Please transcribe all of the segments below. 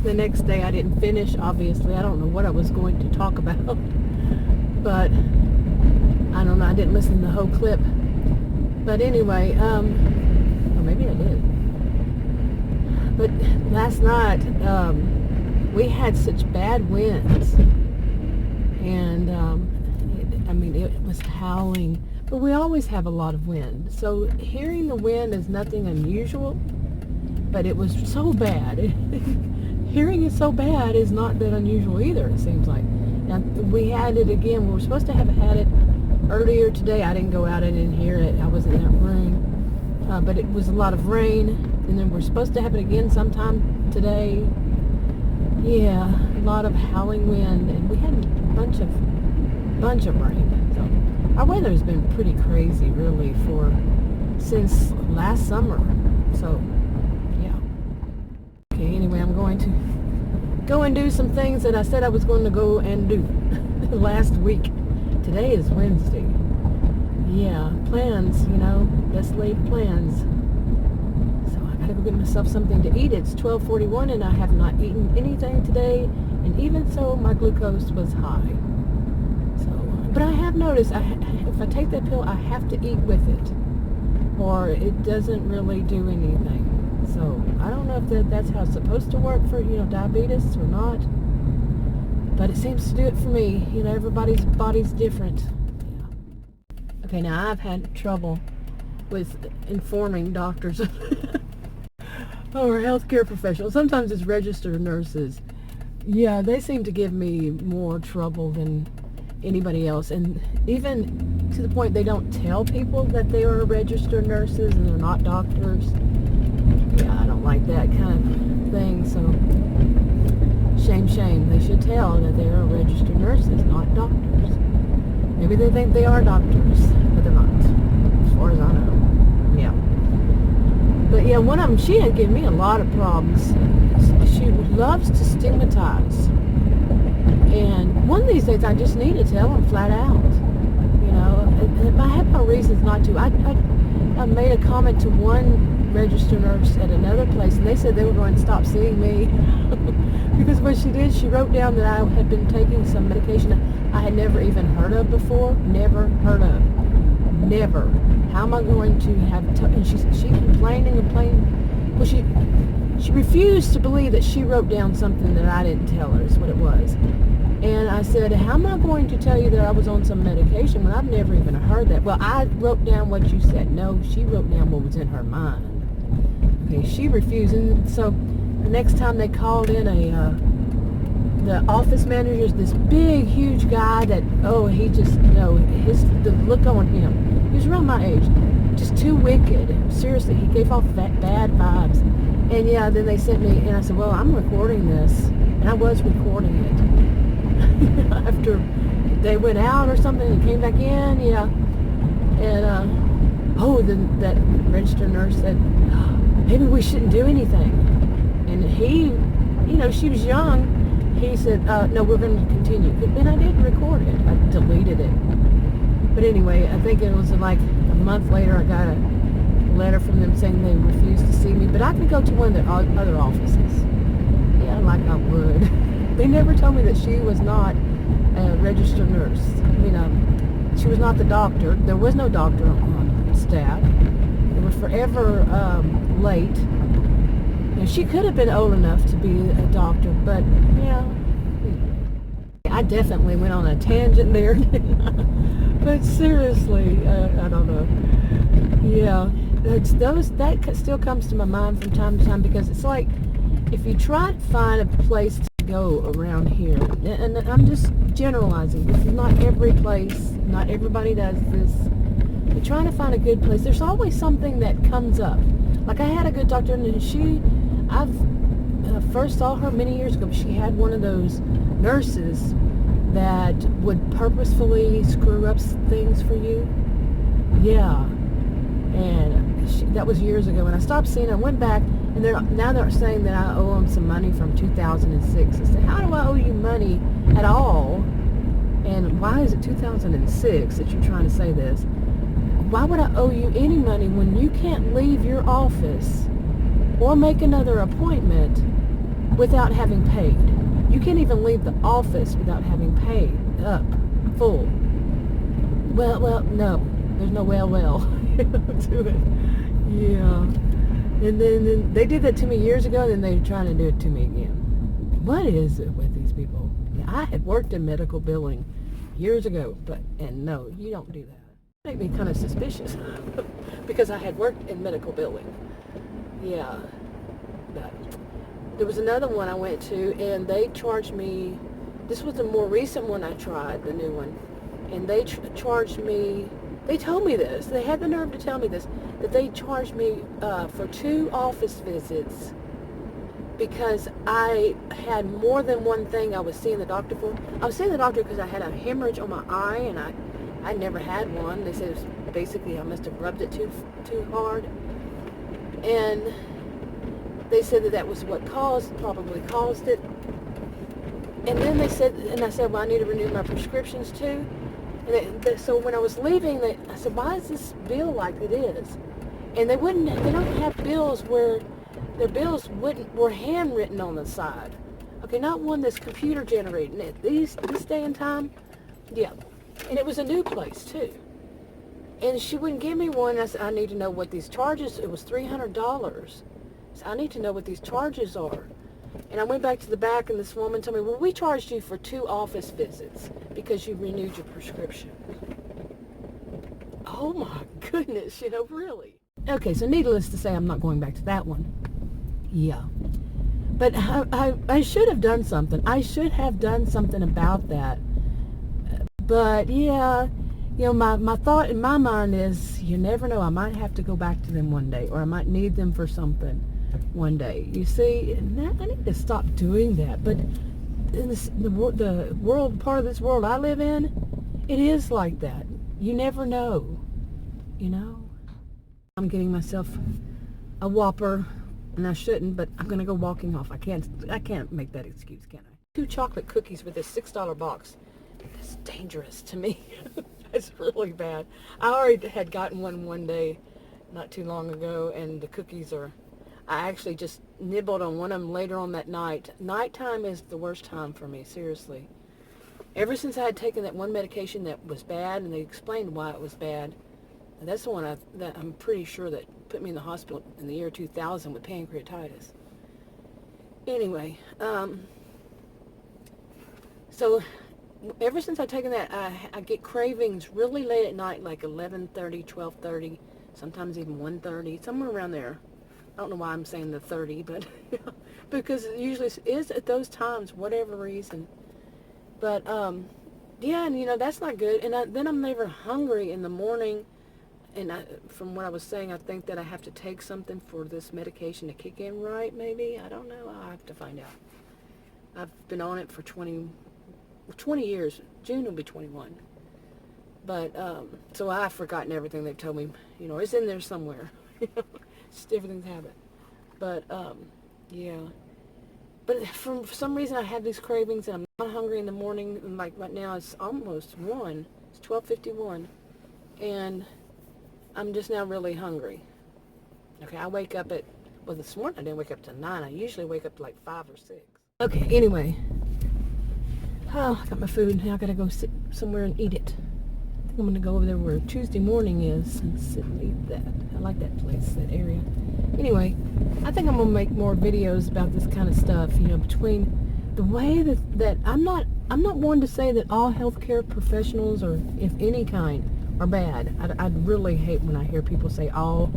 the next day I didn't finish, obviously. I don't know what I was going to talk about. But, I don't know, I didn't listen to the whole clip. But anyway, or maybe I did. But last night, we had such bad winds. And, it was howling. But we always have a lot of wind. So hearing the wind is nothing unusual. But it was so bad. Hearing it so bad is not that unusual either, it seems like. Now, we had it again. We were supposed to have had it earlier today. I didn't go out. I didn't hear it. I was in that room. But it was a lot of rain. And then we're supposed to have it again sometime today. Yeah, a lot of howling wind. And we had a bunch of rain. So our weather has been pretty crazy, really, since last summer. So, yeah. Okay, anyway, I'm going to go and do some things that I said I was going to go and do last week. Today is Wednesday. Yeah, plans, let's lay plans. So I gotta go get myself something to eat. It's 12:41 and I have not eaten anything today. And even so, my glucose was high. So, but I have noticed, if I take that pill, I have to eat with it. Or it doesn't really do anything. So I don't know if that's how it's supposed to work for, diabetes or not. But it seems to do it for me. Everybody's body's different. Yeah. Okay, now I've had trouble with informing doctors or healthcare professionals. Sometimes it's registered nurses. Yeah, they seem to give me more trouble than anybody else. And even to the point they don't tell people that they are registered nurses and they're not doctors. Yeah, I don't like that kind of thing. So, shame. They should tell that they are registered nurses, not doctors. Maybe they think they are doctors, but they're not, as far as I know. Yeah. But yeah, one of them, she had given me a lot of problems. She loves to stigmatize. And one of these days, I just need to tell them flat out. And I have no reasons not to. I made a comment to one registered nurse at another place, and they said they were going to stop seeing me. Because what she did, she wrote down that I had been taking some medication I had never even heard of before. Never heard of. Never. How am I going to have... and she complained and complained. Well, she refused to believe that she wrote down something that I didn't tell her is what it was. And I said, how am I going to tell you that I was on some medication when I've never even heard that? Well, I wrote down what you said. No, she wrote down what was in her mind. Okay, she refused. And so the next time they called in the office manager is this big, huge guy that, he just, the look on him. He was around my age. Just too wicked. Seriously, he gave off bad vibes. And yeah, then they sent me, and I said, well, I'm recording this. And I was recording it. After they went out or something and came back in, yeah. And, then that registered nurse said, maybe we shouldn't do anything. And he, she was young. He said, no, we're going to continue. And I did record it. I deleted it. But anyway, I think it was like a month later, I got a letter from them saying they refused to see me. But I can go to one of their other offices. Yeah, like I would. They never told me that she was not a registered nurse. She was not the doctor. There was no doctor on staff. They were forever late. She could have been old enough to be a doctor, but, I definitely went on a tangent there. But seriously, I don't know. Yeah, that still comes to my mind from time to time, because it's like, if you try to find a place to go around here, and I'm just generalizing, this is not every place, not everybody does this, but trying to find a good place, there's always something that comes up. Like I had a good doctor, and I've first saw her many years ago, but she had one of those nurses that would purposefully screw up things for you. Yeah. And that was years ago, and I stopped seeing her. I went back, and now they're saying that I owe them some money from 2006. I said, how do I owe you money at all? And why is it 2006 that you're trying to say this? Why would I owe you any money when you can't leave your office or make another appointment without having paid. You can't even leave the office without having paid up full. Well, no. There's no well to it. Yeah. And then they did that to me years ago, and then they're trying to do it to me again. What is it with these people? Yeah, I had worked in medical billing years ago, and no, you don't do that. It made me kind of suspicious because I had worked in medical billing. Yeah. But there was another one I went to, and they charged me, this was the more recent one I tried, the new one, and they charged me, they told me this, they had the nerve to tell me this, that they charged me for 2 office visits because I had more than one thing I was seeing the doctor for. I was seeing the doctor because I had a hemorrhage on my eye, and I never had one. They said it was basically I must have rubbed it too hard, and they said that was what probably caused it. And then they said, and I said, well, I need to renew my prescriptions too. And so when I was leaving, I said, why is this bill like it is? And they don't have bills where their bills were handwritten on the side. Okay, not one that's computer generated. This day and time, yeah. And it was a new place too. And she wouldn't give me one. I said, I need to know what these charges, it was $300. So I need to know what these charges are. And I went back to the back, and this woman told me, well, we charged you for 2 office visits because you renewed your prescription. Oh my goodness, really. Okay, so needless to say, I'm not going back to that one. Yeah. But I should have done something. I should have done something about that. But yeah, my thought in my mind is, you never know, I might have to go back to them one day, or I might need them for something one day. You see, I need to stop doing that. But in the world, part of this world I live in, it is like that. You never know, I'm getting myself a Whopper, and I shouldn't, but I'm gonna go walking off. I can't make that excuse, can I? 2 chocolate cookies with a $6 box. That's dangerous to me. That's really bad. I already had gotten one day not too long ago, and the cookies I actually just nibbled on one of them later on that night. Nighttime is the worst time for me, seriously. Ever since I had taken that one medication that was bad, and they explained why it was bad, and that's the one that I'm pretty sure that put me in the hospital in the year 2000 with pancreatitis. Anyway, so ever since I've taken that, I get cravings really late at night, like 11:30, 12:30, sometimes even 1:30, somewhere around there. I don't know why I'm saying the 30, but because it usually is at those times, whatever reason. But yeah, and that's not good. And then I'm never hungry in the morning. And from what I was saying, I think that I have to take something for this medication to kick in right, maybe. I don't know. I'll have to find out. I've been on it for 20 years. June will be 21. But, so I've forgotten everything they've told me. It's in there somewhere. Just everything's habit. But, yeah. But for some reason I have these cravings, and I'm not hungry in the morning. And like right now it's almost 1. It's 12:51. And I'm just now really hungry. Okay, I wake up this morning I didn't wake up till 9. I usually wake up like 5 or 6. Okay, anyway. Oh, I got my food. Now I gotta go sit somewhere and eat it. I think I'm gonna go over there where Tuesday morning is and sit and eat that. I like that place, that area. Anyway, I think I'm gonna make more videos about this kind of stuff, between the way that I'm not one to say that all healthcare professionals, or if any kind, are bad. I'd really hate when I hear people say all,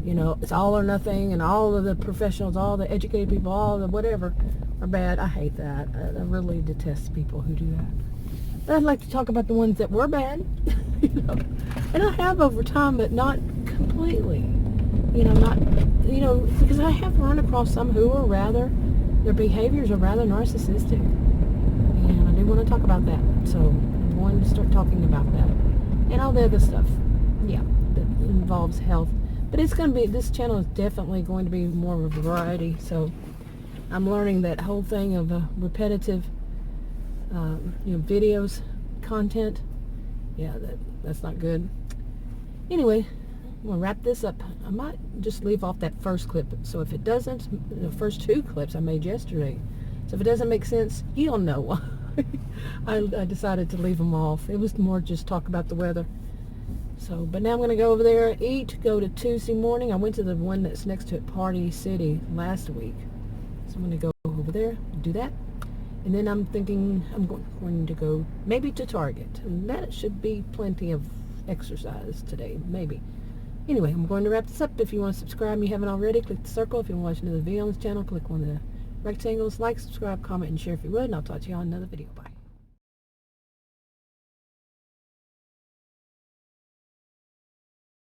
it's all or nothing, and all of the professionals, all the educated people, all the whatever are bad. I hate that. I really detest people who do that. But I'd like to talk about the ones that were bad, and I have over time, but not completely, because I have run across some who are their behaviors are rather narcissistic, and I do want to talk about that, so I'm going to start talking about that. And all the other stuff, yeah, that involves health. But this channel is definitely going to be more of a variety. So I'm learning that whole thing of repetitive, videos, content. Yeah, that's not good. Anyway, I'm going to wrap this up. I might just leave off that first clip. So if it doesn't, the first 2 clips I made yesterday, so if it doesn't make sense, you'll know why. I decided to leave them off. It was more just talk about the weather. So, but now I'm going to go over there, eat, go to Tuesday morning. I went to the one that's next to it, Party City, last week. So I'm going to go over there, do that. And then I'm thinking I'm going to go maybe to Target. And that should be plenty of exercise today, maybe. Anyway, I'm going to wrap this up. If you want to subscribe and you haven't already, click the circle. If you want to watch another video on this channel, click on the rectangles. Like, subscribe, comment, and share if you would. And I'll talk to you on another video. Bye.